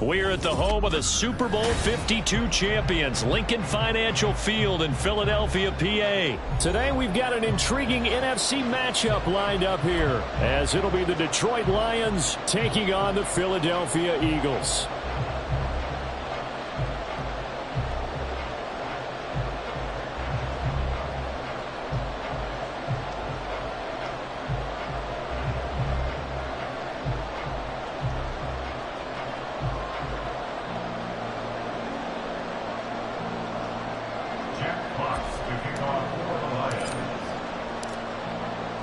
We're at the home of the Super Bowl 52 champions, Lincoln Financial Field in Philadelphia, PA. Today we've got an intriguing NFC matchup lined up here, as it'll be the Detroit Lions taking on the Philadelphia Eagles.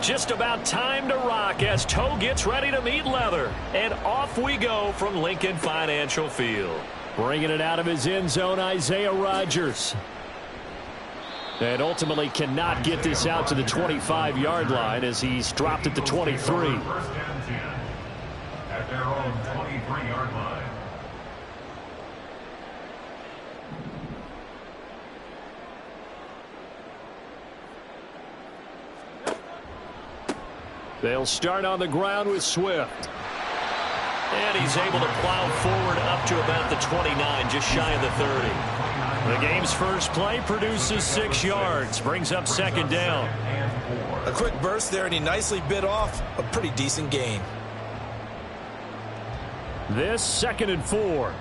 Just about time to rock as toe gets ready to meet leather. And off we go from Lincoln Financial Field. Bringing it out of his end zone, Isaiah Rodgers. And ultimately cannot get this out to the 25-yard line as he's dropped at the 23. First and 10 at their own 23-yard line. They'll start on the ground with Swift. And he's able to plow forward up to about the 29, just shy of the 30. The game's first play produces 6 yards, brings up second down. A quick burst there, and he nicely bit off a pretty decent gain. This 2nd and 4.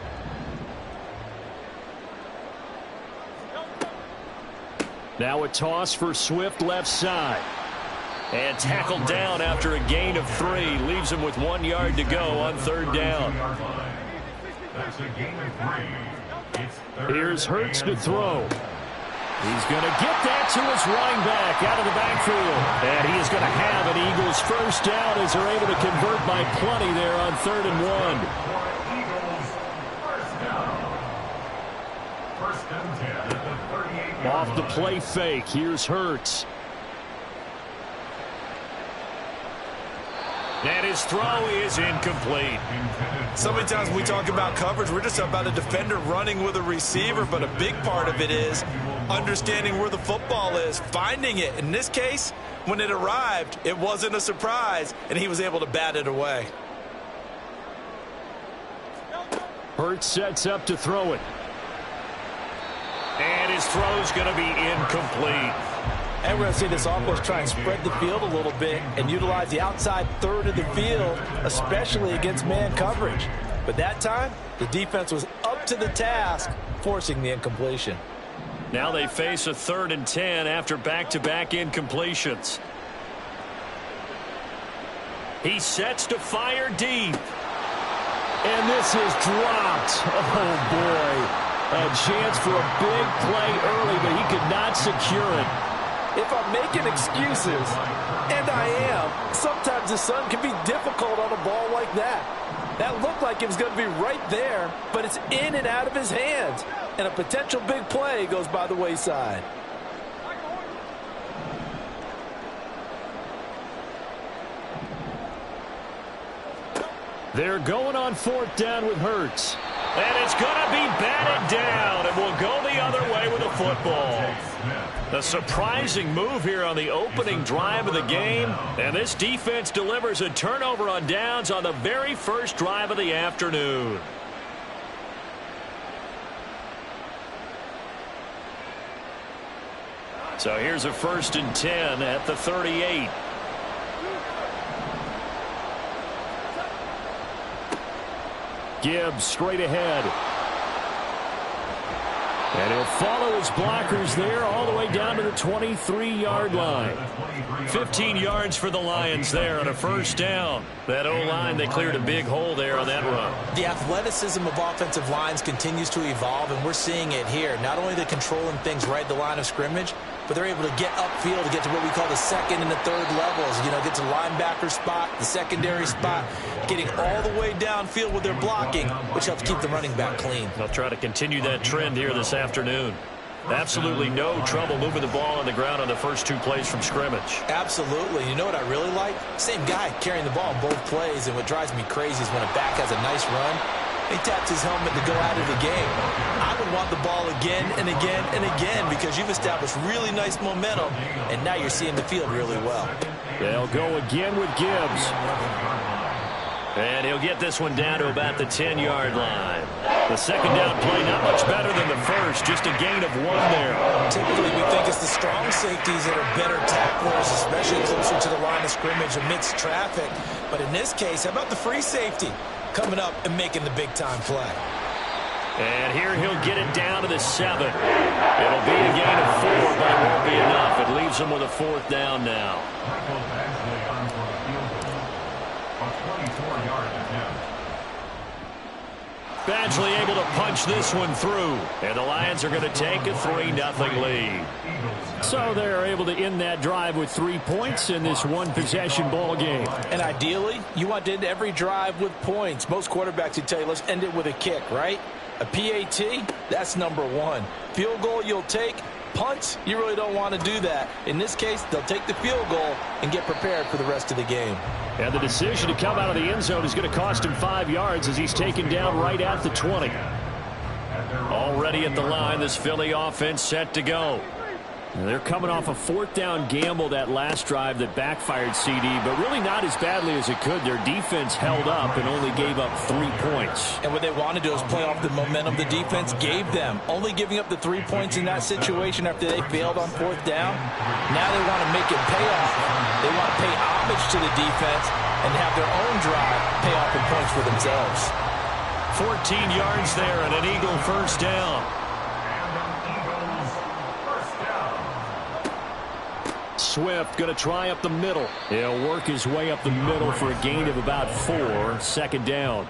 Now a toss for Swift left side. And tackled down after a gain of 3. Leaves him with 1 yard to go on third down. That's a gain of 3. Here's Hurts to throw. He's going to get that to his running back out of the backfield. And he is going to have an Eagles first down as they're able to convert by plenty there on 3rd and 1. Eagles first down. First and 10 at the 38. Off the play fake. Here's Hurts. And his throw is incomplete. So many times when we talk about coverage, we're just about a defender running with a receiver, but a big part of it is understanding where the football is, finding it. In this case, when it arrived, it wasn't a surprise, and he was able to bat it away. Hurts sets up to throw it. And his throw's going to be incomplete. And we're going to see this offense try and spread the field a little bit and utilize the outside third of the field, especially against man coverage. But that time, the defense was up to the task, forcing the incompletion. Now they face a 3rd and 10 after back-to-back incompletions. He sets to fire deep. And this is dropped. Oh, boy. A chance for a big play early, but he could not secure it. If I'm making excuses, and I am, sometimes the sun can be difficult on a ball like that. That looked like it was going to be right there, but it's in and out of his hands. And a potential big play goes by the wayside. They're going on 4th down with Hurts. And it's going to be batted down, and will go the other way with the football. A surprising move here on the opening drive of the game, and this defense delivers a turnover on downs on the very first drive of the afternoon. So here's a 1st and 10 at the 38. Gibbs straight ahead. And he'll follow his blockers there all the way down to the 23-yard line. 15 yards for the Lions there on a first down. That O-line, they cleared a big hole there on that run. The athleticism of offensive lines continues to evolve, and we're seeing it here. Not only the controlling things right at the line of scrimmage, but they're able to get upfield to get to what we call the 2nd and the 3rd levels. You know, get to the linebacker spot, the secondary spot, getting all the way downfield with their blocking, which helps keep the running back clean. They'll try to continue that trend here this afternoon. Absolutely no trouble moving the ball on the ground on the first 2 plays from scrimmage. Absolutely. You know what I really like? Same guy carrying the ball both plays, and what drives me crazy is when a back has a nice run, he taps his helmet to go out of the game. I would want the ball again and again and again because you've established really nice momentum, and now you're seeing the field really well. They'll go again with Gibbs. And he'll get this one down to about the 10-yard line. The second down play not much better than the first, just a gain of 1 there. Typically, we think it's the strong safeties that are better tacklers, especially closer to the line of scrimmage amidst traffic. But in this case, how about the free safety coming up and making the big-time play? And here he'll get it down to the 7. It'll be a gain of 4, but it won't be enough. It leaves him with a 4th down now. Badgley able to punch this one through. And the Lions are going to take a 3-0 lead. So they're able to end that drive with 3 points in this one-possession ball game. And ideally, you want to end every drive with points. Most quarterbacks would tell you, let's end it with a kick, right? A PAT, that's number 1. Field goal you'll take. Punts, you really don't want to do that. In this case, they'll take the field goal and get prepared for the rest of the game. And the decision to come out of the end zone is going to cost him 5 yards as he's taken down right at the 20. Already at the line, this Philly offense set to go. And they're coming off a 4th down gamble that last drive that backfired CD, but really not as badly as it could. Their defense held up and only gave up 3 points. And what they want to do is play off the momentum the defense gave them. Only giving up the 3 points in that situation after they failed on 4th down. Now they want to make it pay off. They want to pay homage to the defense and have their own drive pay off in points for themselves. 14 yards there and an Eagle 1st down. Swift going to try up the middle. He'll work his way up the middle for a gain of about 4. 2nd down.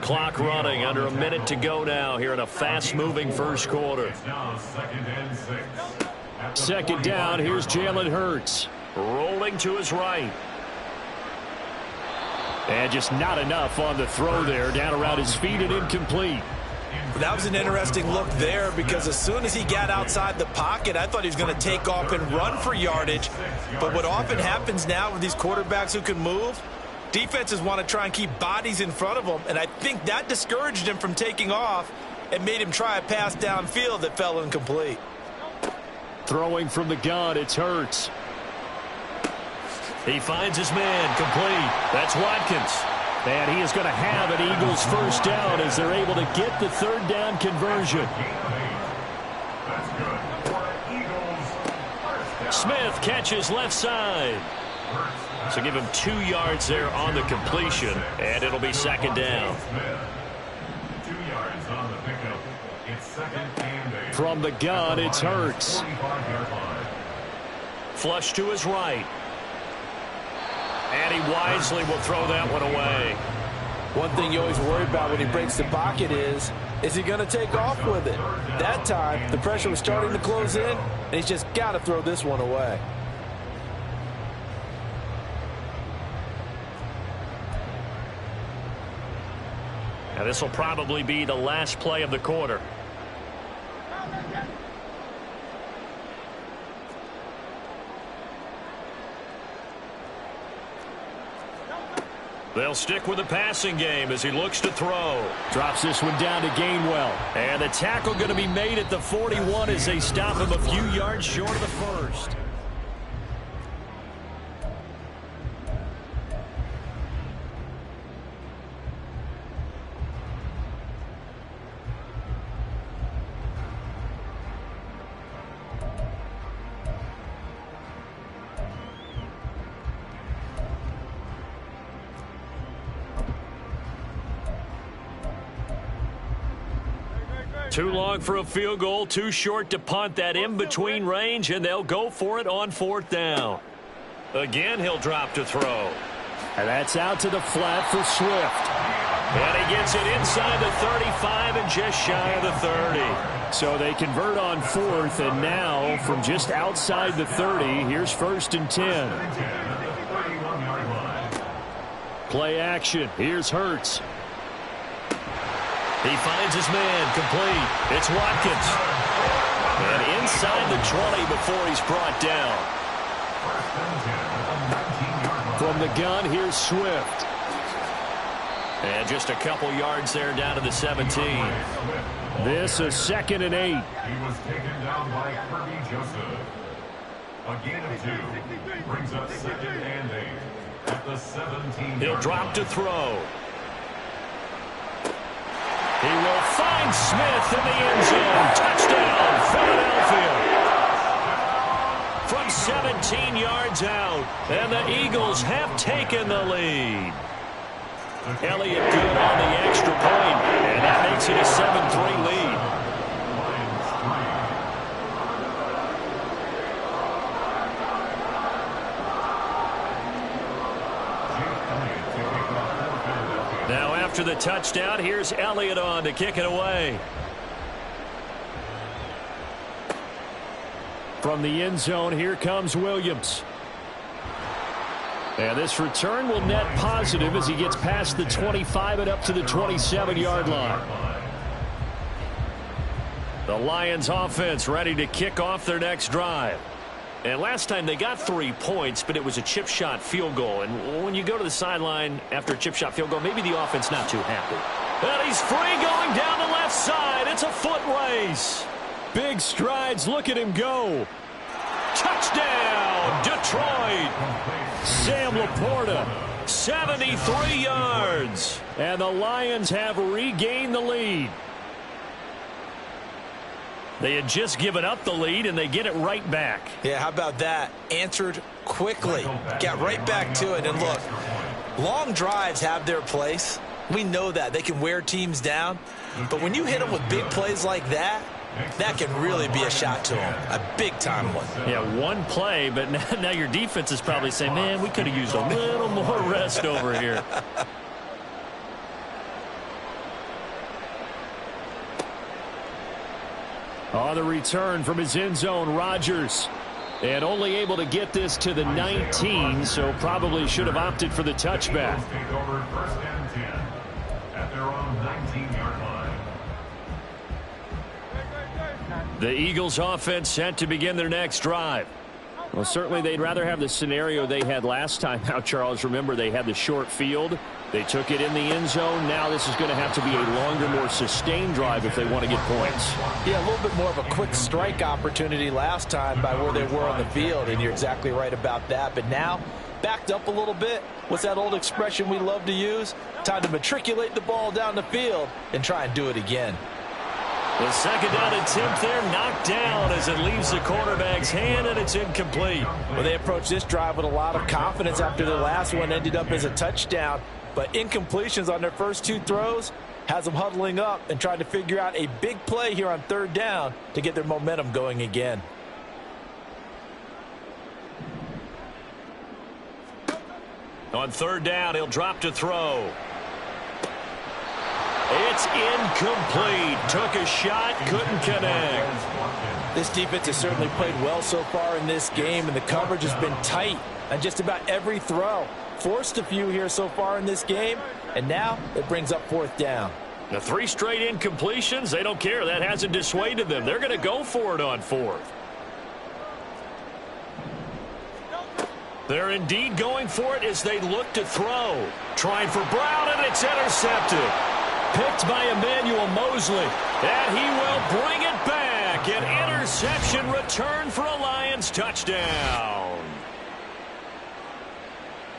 Clock running, under a minute to go now here in a fast-moving first quarter. 2nd down, here's Jalen Hurts. Rolling to his right. And just not enough on the throw there. Down around his feet and incomplete. That was an interesting look there because as soon as he got outside the pocket, I thought he was going to take off and run for yardage. But what often happens now with these quarterbacks who can move, defenses want to try and keep bodies in front of them. And I think that discouraged him from taking off and made him try a pass downfield that fell incomplete. Throwing from the gun, it's Hurts. He finds his man, complete. That's Watkins. And he is going to have an Eagles 1st down as they're able to get the 3rd down conversion. Smith catches left side. So give him 2 yards there on the completion, and it'll be 2nd down. 2 yards on the pickup. It's 2nd and 8. From the gun, it's Hurts. Flush to his right. And he wisely will throw that one away. One thing you always worry about when he breaks the pocket is he going to take off with it? That time, the pressure was starting to close in, and he's just got to throw this one away. Now this will probably be the last play of the quarter. They'll stick with the passing game as he looks to throw. Drops this one down to Gainwell. And the tackle going to be made at the 41 as they stop him a few yards short of the first. Too long for a field goal, too short to punt. That in-between range, and they'll go for it on 4th down. Again, he'll drop to throw. And that's out to the flat for Swift. And he gets it inside the 35 and just shy of the 30. So they convert on 4th, and now from just outside the 30, here's 1st and 10. Play action. Here's Hurts. He finds his man, complete. It's Watkins. And inside the 20 before he's brought down. From the gun, here's Swift. And just a couple yards there down to the 17. This is 2nd and 8. He was taken down by Kirby Joseph. A gain of 2 brings up 2nd and 8. at the 17. He'll drop to throw. He will find Smith in the end zone. Touchdown, Philadelphia. From 17 yards out, and the Eagles have taken the lead. Elliott good on the extra point, and that makes it a 7-3 lead. Now after the touchdown, here's Elliott on to kick it away. From the end zone, here comes Williams. And this return will net positive as he gets past the 25 and up to the 27-yard line. The Lions offense ready to kick off their next drive. And last time they got 3 points, but it was a chip shot field goal. And when you go to the sideline after a chip shot field goal, maybe the offense not too happy. And he's free going down the left side. It's a foot race. Big strides. Look at him go. Touchdown, Detroit. Sam Laporta, 73 yards. And the Lions have regained the lead. They had just given up the lead, and they get it right back. Yeah, how about that? Answered quickly. Got right back to it. And look, long drives have their place. We know that. They can wear teams down. But when you hit them with big plays like that, that can really be a shot to them. A big-time one. Yeah, one play, but now your defense is probably saying, man, we could have used a little more rest over here. On the return from his end zone, Rodgers. And only able to get this to the 19, so probably should have opted for the touchback. Take over 1st and 10 at their own 19-yard line. The Eagles offense set to begin their next drive. Well, certainly they'd rather have the scenario they had last time out, Charles. Remember, they had the short field. They took it in the end zone. Now this is going to have to be a longer, more sustained drive if they want to get points. Yeah, a little bit more of a quick strike opportunity last time by where they were on the field, and you're exactly right about that. But now, backed up a little bit. What's that old expression we love to use? Time to matriculate the ball down the field and try and do it again. The second down attempt there knocked down as it leaves the quarterback's hand, and it's incomplete. Well, they approached this drive with a lot of confidence after the last one ended up as a touchdown. But incompletions on their first 2 throws has them huddling up and trying to figure out a big play here on 3rd down to get their momentum going again. On 3rd down, he'll drop to throw. It's incomplete. Took a shot, couldn't connect. This defense has certainly played well so far in this game, and the coverage has been tight on just about every throw. Forced a few here so far in this game, and now it brings up 4th down. The 3 straight incompletions, they don't care. That hasn't dissuaded them. They're going to go for it on 4th. They're indeed going for it as they look to throw. Trying for Brown, and it's intercepted. Picked by Emmanuel Mosley, and he will bring it back. An interception return for a Lions touchdown.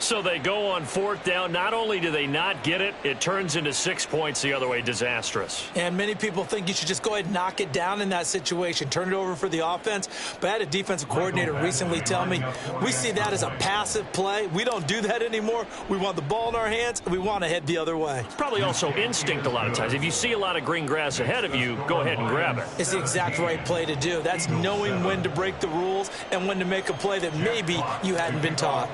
So they go on 4th down. Not only do they not get it, it turns into 6 points the other way. Disastrous. And many people think you should just go ahead and knock it down in that situation. Turn it over for the offense. But I had a defensive coordinator recently tell me, we see that as a passive play. We don't do that anymore. We want the ball in our hands, and we want to head the other way. It's probably also instinct a lot of times. If you see a lot of green grass ahead of you, go ahead and grab it. It's the exact right play to do. That's knowing when to break the rules and when to make a play that maybe you hadn't been taught.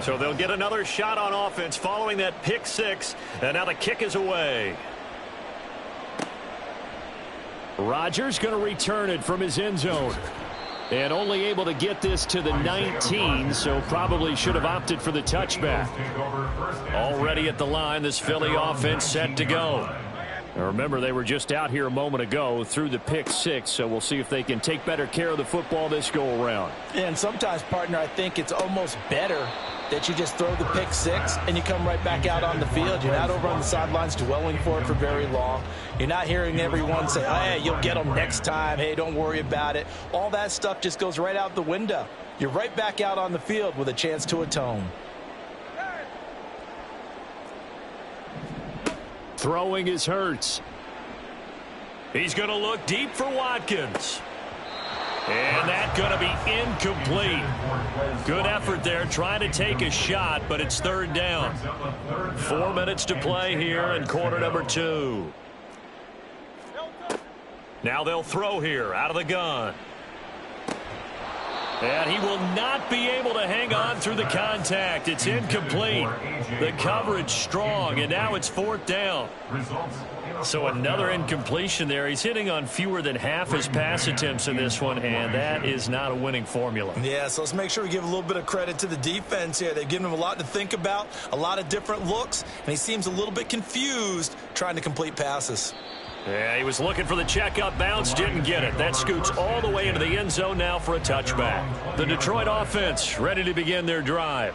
So they'll get another shot on offense following that pick 6, and now the kick is away. Rodgers going to return it from his end zone. And only able to get this to the 19, so probably should have opted for the touchback. Already at the line, this Philly offense set to go. Now remember, they were just out here a moment ago through the pick 6, so we'll see if they can take better care of the football this go around. And sometimes, partner, I think it's almost better that you just throw the pick 6 and you come right back out on the field. You're not over on the sidelines dwelling for it for very long. You're not hearing everyone say, hey, you'll get them next time. Hey, don't worry about it. All that stuff just goes right out the window. You're right back out on the field with a chance to atone. Throwing is Hurts. He's going to look deep for Watkins. And that's going to be incomplete. Good effort there trying to take a shot, but it's third down. 4 minutes to play here in quarter number 2. Now they'll throw here out of the gun. And he will not be able to hang on through the contact. It's incomplete. The coverage strong, and now it's fourth down. So another incompletion there. He's hitting on fewer than half his pass attempts in this one, and that is not a winning formula. Yeah, so let's make sure we give a little bit of credit to the defense here. They've given him a lot to think about, a lot of different looks, and he seems a little bit confused trying to complete passes. Yeah, he was looking for the check-up bounce, didn't get it. That scoots all the way into the end zone now for a touchback. The Detroit offense ready to begin their drive.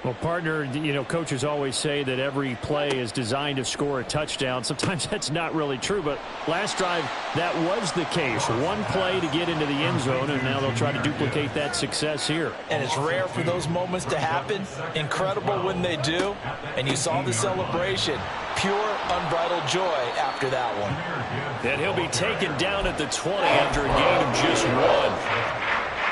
Well, partner, you know, coaches always say that every play is designed to score a touchdown. Sometimes that's not really true, but last drive, that was the case. One play to get into the end zone, and now they'll try to duplicate that success here. And it's rare for those moments to happen. Incredible when they do. And you saw the celebration. Pure, unbridled joy after that one. And he'll be taken down at the 20 after a gain of just 1.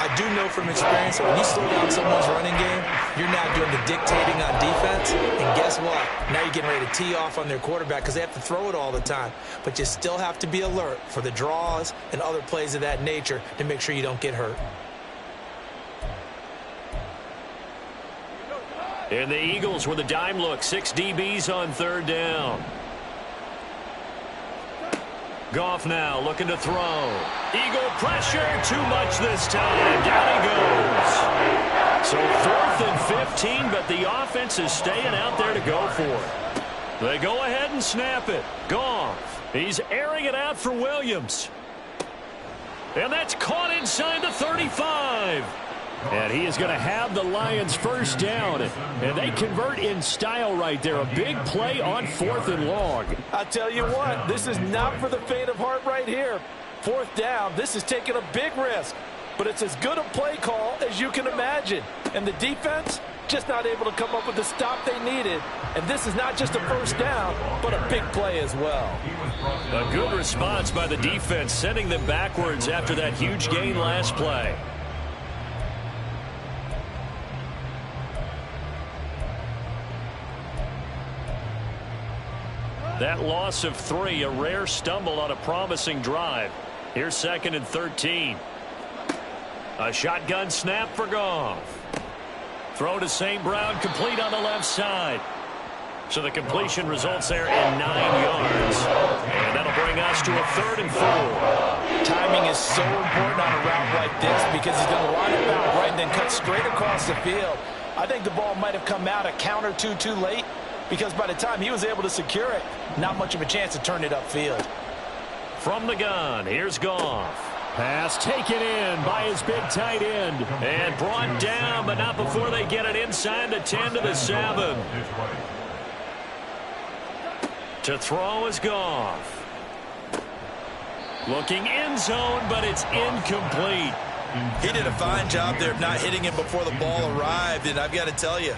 I do know from experience that when you slow down someone's running game, you're now doing the dictating on defense. And guess what? Now you're getting ready to tee off on their quarterback because they have to throw it all the time. But you still have to be alert for the draws and other plays of that nature to make sure you don't get hurt. And the Eagles with a dime look. 6 DBs on third down. Goff now looking to throw. Eagle pressure, too much this time. Down he goes. So 4th and 15, but the offense is staying out there to go for it. They go ahead and snap it. Goff. He's airing it out for Williams. And that's caught inside the 35. And he is going to have the Lions first down. And they convert in style right there. A big play on 4th and long. I tell you what, this is not for the faint of heart right here. 4th down, this is taking a big risk. But it's as good a play call as you can imagine. And the defense just not able to come up with the stop they needed. And this is not just a first down, but a big play as well. A good response by the defense, sending them backwards after that huge gain last play. That loss of 3, a rare stumble on a promising drive. Here's 2nd and 13. A shotgun snap for Goff. Throw to St. Brown, complete on the left side. So the completion results there in 9 yards. And that'll bring us to a 3rd and 4. Timing is so important on a route like this because he's going to line it out right and then cut straight across the field. I think the ball might have come out a count or two too late, because by the time he was able to secure it, not much of a chance to turn it upfield. From the gun, here's Goff. Pass taken in by his big tight end. And brought down, but not before they get it inside the 10 to the 7. To throw is Goff. Looking end zone, but it's incomplete. He did a fine job there of not hitting him before the ball arrived, and I've got to tell you,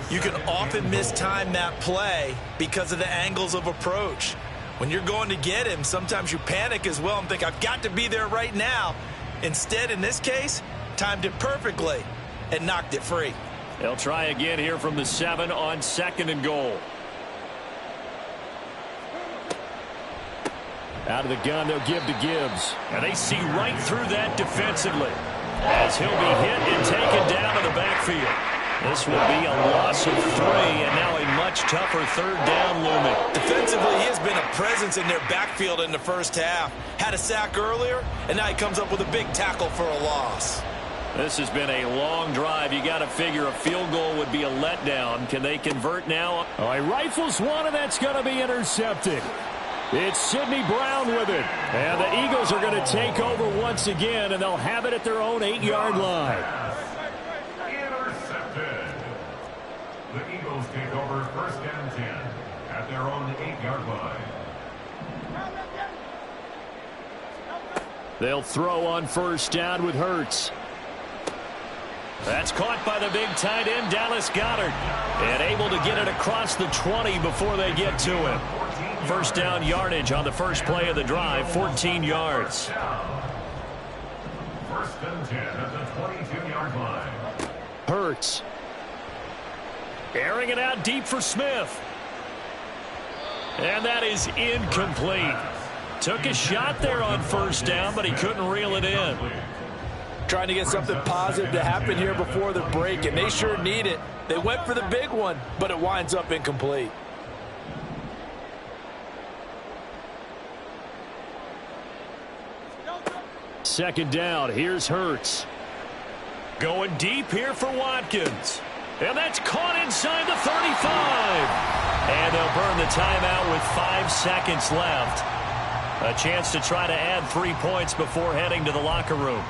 you can often mistime that play because of the angles of approach. When you're going to get him, sometimes you panic as well and think, I've got to be there right now. Instead, in this case, timed it perfectly and knocked it free. They'll try again here from the 7 on 2nd and goal. Out of the gun, they'll give to Gibbs. And they see right through that defensively as he'll be hit and taken down to the backfield. This will be a loss of 3, and now a much tougher 3rd down looming. Defensively, he has been a presence in their backfield in the first half. Had a sack earlier, and now he comes up with a big tackle for a loss. This has been a long drive. You got to figure a field goal would be a letdown. Can they convert now? Oh, he rifles one, and that's going to be intercepted. It's Sidney Brown with it. And the Eagles are going to take over once again, and they'll have it at their own 8-yard line. Intercepted. The Eagles take over 1st and 10 at their own 8-yard line. They'll throw on 1st down with Hurts. That's caught by the big tight end, Dallas Goedert. And able to get it across the 20 before they get to him. First down yardage on the first play of the drive, 14 yards. First and 10 at the 22-yard line. Hurts. Airing it out deep for Smith. And that is incomplete. Took a shot there on first down, but he couldn't reel it in. Trying to get something positive to happen here before the break, and they sure need it. They went for the big one, but it winds up incomplete. Second down. Here's Hurts. Going deep here for Watkins. And that's caught inside the 35. And they'll burn the timeout with 5 seconds left. A chance to try to add 3 points before heading to the locker room.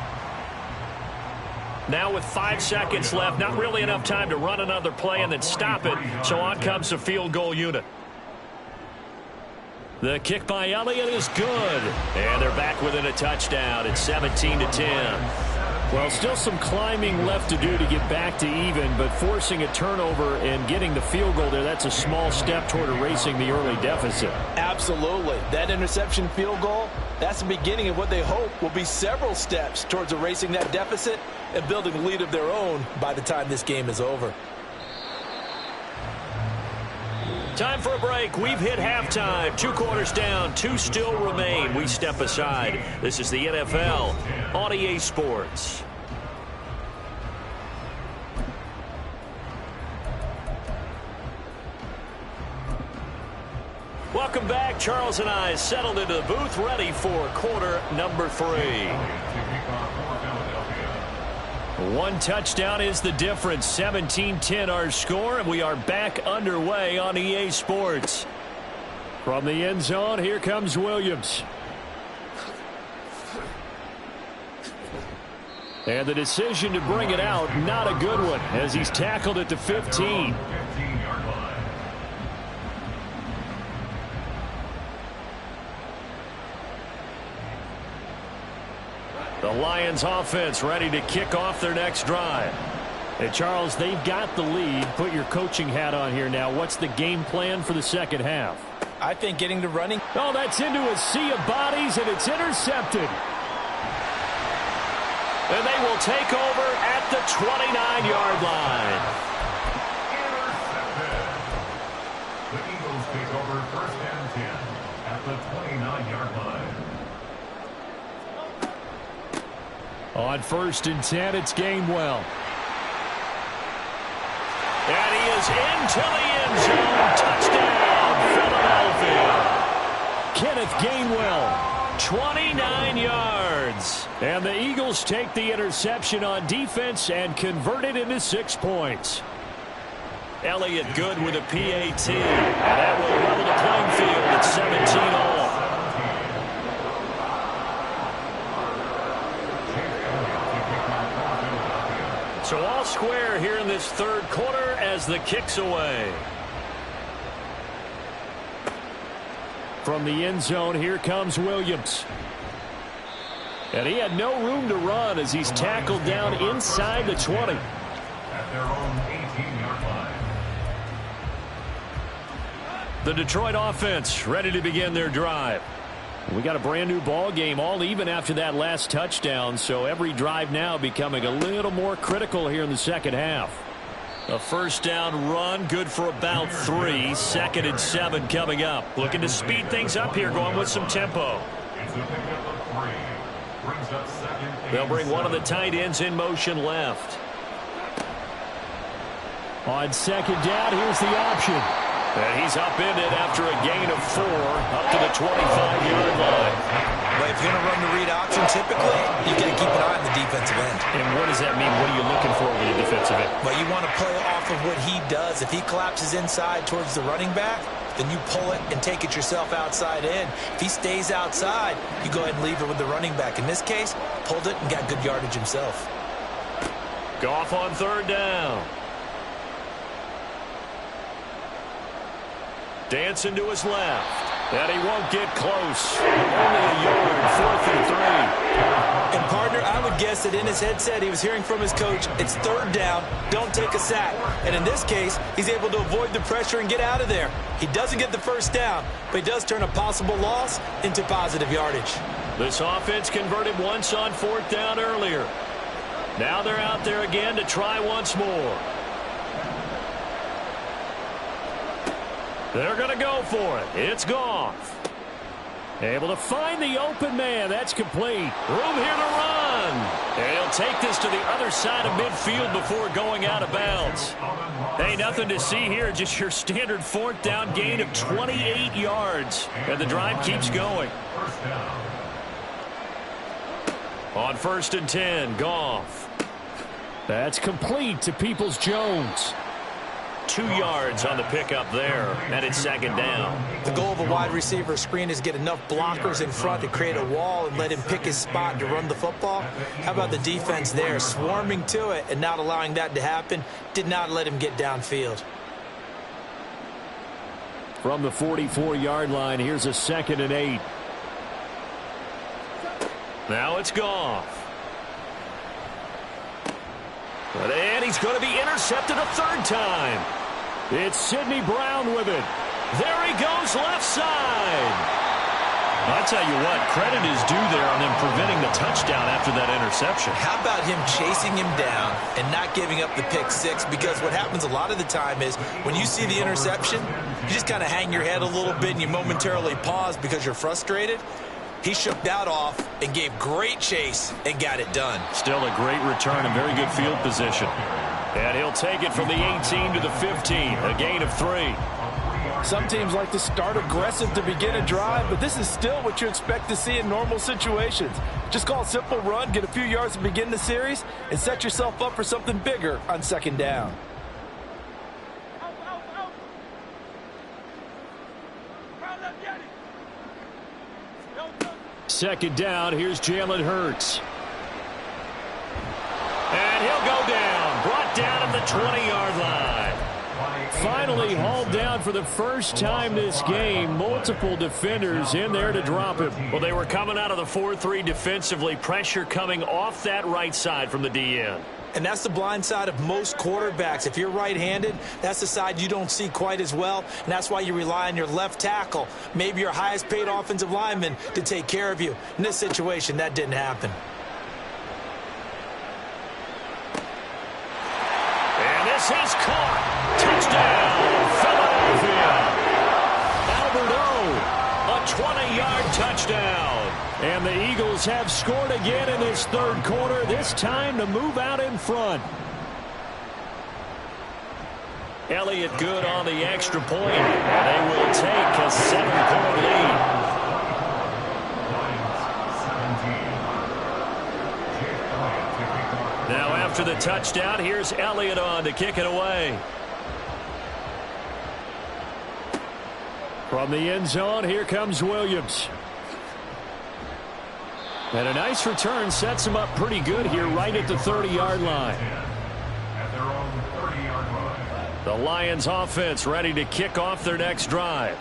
Now with 5 seconds left, not really enough time to run another play and then stop it. So on comes the field goal unit. The kick by Elliott is good. And they're back within a touchdown. It's 17-10. Well, still some climbing left to do to get back to even, but forcing a turnover and getting the field goal there, that's a small step toward erasing the early deficit. Absolutely. That interception field goal, that's the beginning of what they hope will be several steps towards erasing that deficit and building a lead of their own by the time this game is over. Time for a break. We've hit halftime. 2 quarters down. 2 still remain. We step aside. This is the NFL on EA Sports. Welcome back. Charles and I settled into the booth, ready for quarter number 3. 1 touchdown is the difference. 17-10 our score, and we are back underway on EA Sports. From the end zone, here comes Williams. And the decision to bring it out, not a good one, as he's tackled at the 15. The Lions offense ready to kick off their next drive. And Charles, they've got the lead. Put your coaching hat on here now. What's the game plan for the second half? I think getting to running. Oh, that's into a sea of bodies, and it's intercepted. And they will take over at the 29-yard line. Intercepted. The Eagles take over first and 10 at the 29-yard line. On first and 10, it's Gainwell. And he is into the end zone. Touchdown, Philadelphia. Kenneth Gainwell. 29 yards. And the Eagles take the interception on defense and convert it into 6 points. Elliott good with a PAT. And that will level the playing field at 17-all. So all square here in this third quarter as the kick's away. From the end zone, here comes Williams. And he had no room to run as he's tackled down inside the 20. At their own 18-yard line. The Detroit offense ready to begin their drive. We got a brand new ball game, all even after that last touchdown, so every drive now becoming a little more critical here in the second half. A first down run, good for about 3. 2nd and 7 coming up. Looking to speed things up here, going with some tempo. It's a pickup of 3. Brings up second. They'll bring one of the tight ends in motion left. On second down, here's the option. And he's upended after a gain of 4 up to the 25-yard line. Well, if you're going to run the read option, typically, you've got to keep an eye on the defensive end. And what does that mean? What are you looking for with the defensive end? Well, you want to play off of what he does. If he collapses inside towards the running back, then you pull it and take it yourself outside in. If he stays outside, you go ahead and leave it with the running back. In this case, pulled it and got good yardage himself. Goff on third down. Dancing to his left. And he won't get close. Only a yard, 4th and 3. And, partner, I would guess that in his headset he was hearing from his coach, it's third down, don't take a sack. And in this case, he's able to avoid the pressure and get out of there. He doesn't get the first down, but he does turn a possible loss into positive yardage. This offense converted once on fourth down earlier. Now they're out there again to try once more. They're going to go for it. It's Goff. Able to find the open man. That's complete. Room here to run. And he'll take this to the other side of midfield before going out of bounds. Hey, nothing to see here. Just your standard fourth down gain of 28 yards. And the drive keeps going. On 1st and 10, Goff. That's complete to Peoples-Jones. 2 yards on the pickup there, and it's second down. The goal of a wide receiver screen is get enough blockers in front to create a wall and let him pick his spot to run the football. How about the defense there, swarming to it and not allowing that to happen? Did not let him get downfield. From the 44-yard line, here's a 2nd and 8. Now it's Goff. And he's going to be intercepted a third time. It's Sidney Brown with it. There he goes left side. I tell you what, credit is due there on them preventing the touchdown after that interception. How about him chasing him down and not giving up the pick six? Because what happens a lot of the time is when you see the interception, you just kind of hang your head a little bit and you momentarily pause because you're frustrated. He shook that off and gave great chase and got it done. Still a great return and very good field position. And he'll take it from the 18 to the 15, a gain of 3. Some teams like to start aggressive to begin a drive, but this is still what you expect to see in normal situations. Just call a simple run, get a few yards to begin the series, and set yourself up for something bigger on second down. Second down, here's Jalen Hurts. And he'll go down, brought down at the 20-yard line. Finally hauled down for the first time this game. Multiple defenders in there to drop him. Well, they were coming out of the 4-3 defensively. Pressure coming off that right side from the DN. And that's the blind side of most quarterbacks. If you're right-handed, that's the side you don't see quite as well, and that's why you rely on your left tackle, maybe your highest-paid offensive lineman, to take care of you. In this situation, that didn't happen. And this is caught. Touchdown, Philadelphia. Albert O, a 20-yard touchdown. And the Eagles have scored again in this third quarter, this time to move out in front. Elliott good on the extra point, and they will take a 7-point lead. Now after the touchdown, here's Elliott on to kick it away. From the end zone, here comes Williams. And a nice return sets him up pretty good here right at the 30-yard line. The Lions offense ready to kick off their next drive.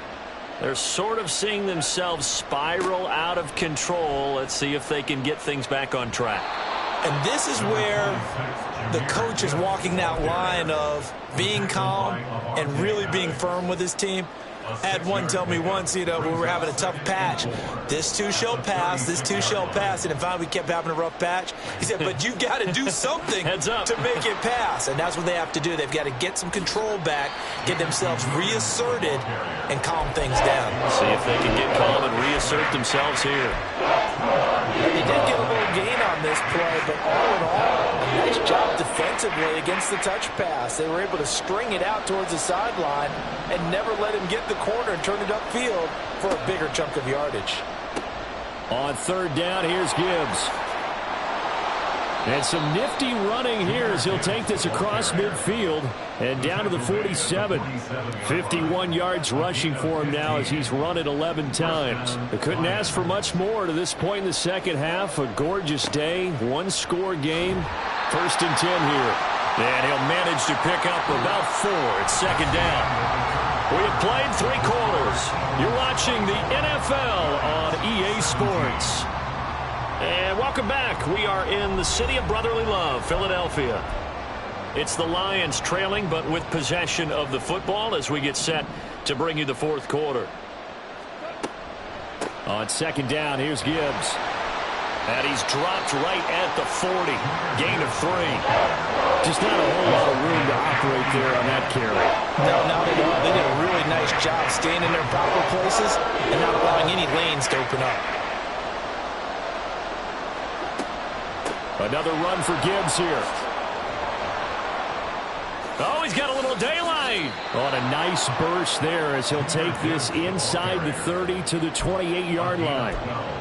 They're sort of seeing themselves spiral out of control. Let's see if they can get things back on track. And this is where the coach is walking that line of being calm and really being firm with his team. I had one tell me once, when we were having a tough patch, this too shall pass, this too shall pass, and finally we kept having a rough patch. He said, but you got to do something to make it pass, and that's what they have to do. They've got to get some control back, get themselves reasserted, and calm things down. See if they can get calm and reassert themselves here. And they did get a little gain on this play, but all in all, a nice job defensively against the touch pass. They were able to string it out towards the sideline and never let him get the corner and turn it upfield for a bigger chunk of yardage. On third down, here's Gibbs. And some nifty running here as he'll take this across midfield and down to the 47. 51 yards rushing for him now as he's run it 11 times. They couldn't ask for much more to this point in the second half. A gorgeous day, one-score game. 1st and 10 here. And he'll manage to pick up about 4 at second down. We have played 3 quarters. You're watching the NFL on EA Sports. And welcome back. We are in the city of brotherly love, Philadelphia. It's the Lions trailing, but with possession of the football as we get set to bring you the fourth quarter. On second down, here's Gibbs. And he's dropped right at the 40. Gain of 3. Just not a whole lot of room to operate there on that carry. No, not at all. They did a really nice job staying in their proper places and not allowing any lanes to open up. Another run for Gibbs here. Oh, he's got a little daylight. On a nice burst there as he'll take this inside the 30 to the 28-yard line.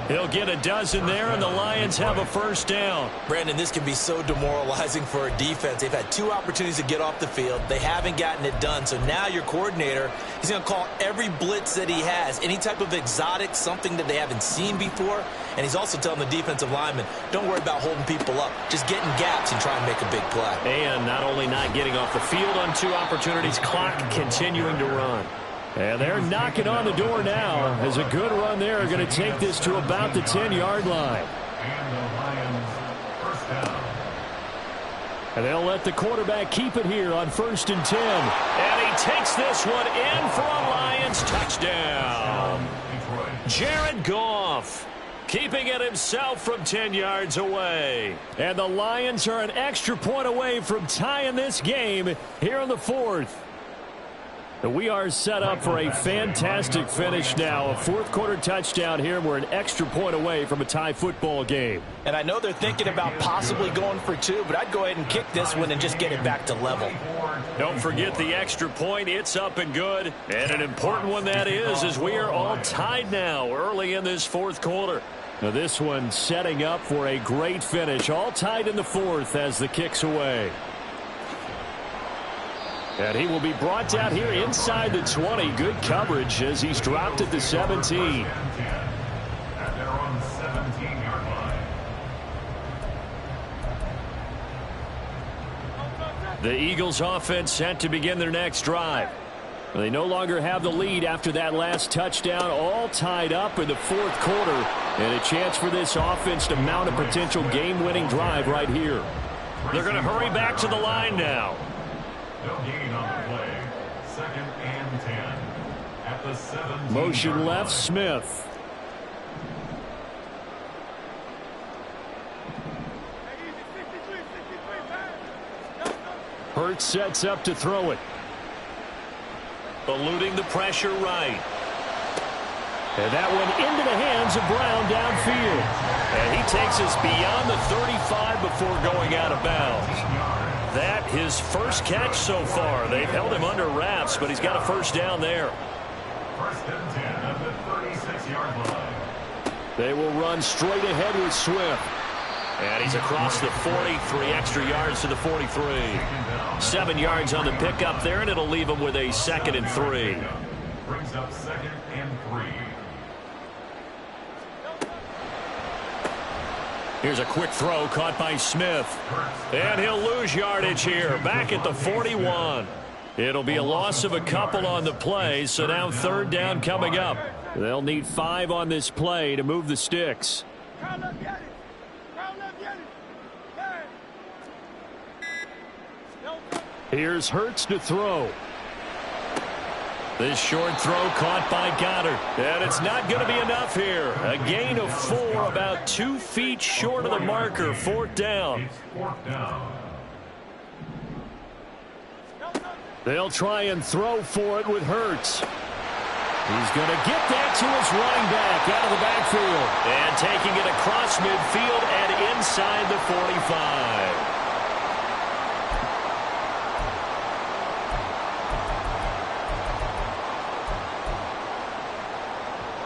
He'll get a dozen there, and the Lions have a first down. Brandon, this can be so demoralizing for a defense. They've had 2 opportunities to get off the field. They haven't gotten it done. So now your coordinator, he's going to call every blitz that he has, any type of exotic, something that they haven't seen before. And he's also telling the defensive lineman, don't worry about holding people up. Just get in gaps and try and make a big play. And not only not getting off the field on 2 opportunities, clock continuing to run. And they're knocking on the door now as a good run there are going to take this to about the 10-yard line. And the Lions first down. And they'll let the quarterback keep it here on 1st and 10. And he takes this one in for a Lions touchdown. Jared Goff keeping it himself from 10 yards away. And the Lions are an extra point away from tying this game here in the 4th. We are set up for a fantastic finish now. A fourth-quarter touchdown here. We're an extra point away from a tie football game. And I know they're thinking about possibly going for 2, but I'd go ahead and kick this one and just get it back to level. Don't forget the extra point. It's up and good. And an important one that is, as we are all tied now early in this fourth quarter. Now this one setting up for a great finish. All tied in the 4th as the kick's away. And he will be brought down here inside the 20. Good coverage as he's dropped at the 17. And they're on the 17-yard line. The Eagles offense set to begin their next drive. They no longer have the lead after that last touchdown. All tied up in the 4th quarter. And a chance for this offense to mount a potential game-winning drive right here. They're going to hurry back to the line now. No gain on the play. 2nd and 10 at the 17. Motion left, Smith. Hurts sets up to throw it. Eluding the pressure right. And that one into the hands of Brown downfield. And he takes us beyond the 35 before going out of bounds. That his first catch so far. They've held him under wraps, but he's got a first down there. 1st and 10 at the 36-yard line. They will run straight ahead with Swift. And he's across the 40, 3 extra yards to the 43. 7 yards on the pickup there, and it'll leave him with a 2nd and 3. Brings up 2nd and 3. Here's a quick throw caught by Smith. And he'll lose yardage here. Back at the 41. It'll be a loss of a couple on the play, so now 3rd down coming up. They'll need 5 on this play to move the sticks. Here's Hurts to throw. This short throw caught by Goddard. And it's not going to be enough here. A gain of 4, about 2 feet short of the marker. 4th down. It's 4th down. They'll try and throw for it with Hurts. He's going to get that to his running back out of the backfield. And taking it across midfield and inside the 45.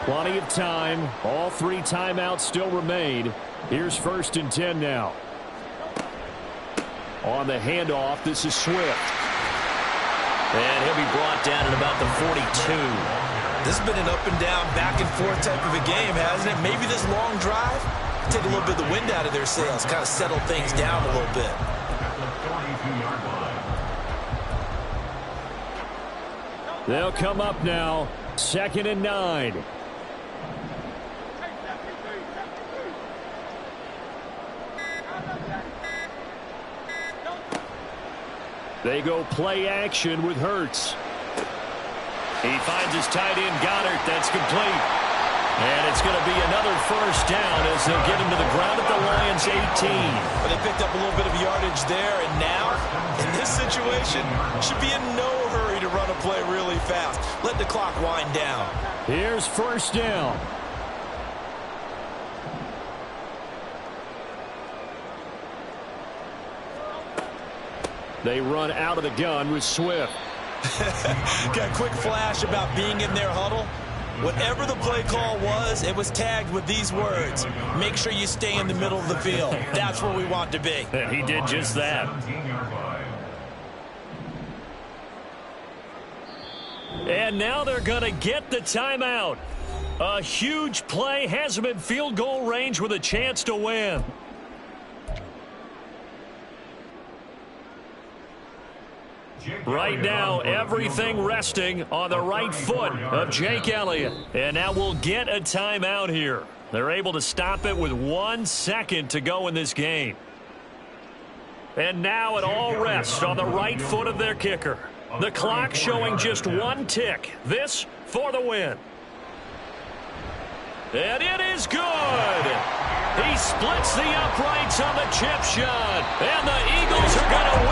Plenty of time. All 3 timeouts still remain. Here's 1st and 10 now. On the handoff, this is Swift. And he'll be brought down at about the 42. This has been an up and down, back and forth type of a game, hasn't it? Maybe this long drive take a little bit of the wind out of their sails, kind of settle things down a little bit. At the 42-yard line. They'll come up now. 2nd and 9. They go play action with Hurts. He finds his tight end, Goddard. That's complete. And it's going to be another first down as they'll get him to the ground at the Lions' 18. Well, they picked up a little bit of yardage there, and now, in this situation, should be in no hurry to run a play really fast. Let the clock wind down. Here's first down. They run out of the gun with Swift. Got a quick flash about being in their huddle. Whatever the play call was, it was tagged with these words: make sure you stay in the middle of the field. That's where we want to be. And he did just that. And now they're going to get the timeout. A huge play has them in field goal range with a chance to win. Right now, everything resting on the right foot of Jake Elliott. And now we'll get a timeout here. They're able to stop it with 1 second to go in this game. And now it all rests on the right foot of their kicker. The clock showing just 1 tick. This for the win. And it is good. He splits the uprights on the chip shot. And the Eagles are going to win.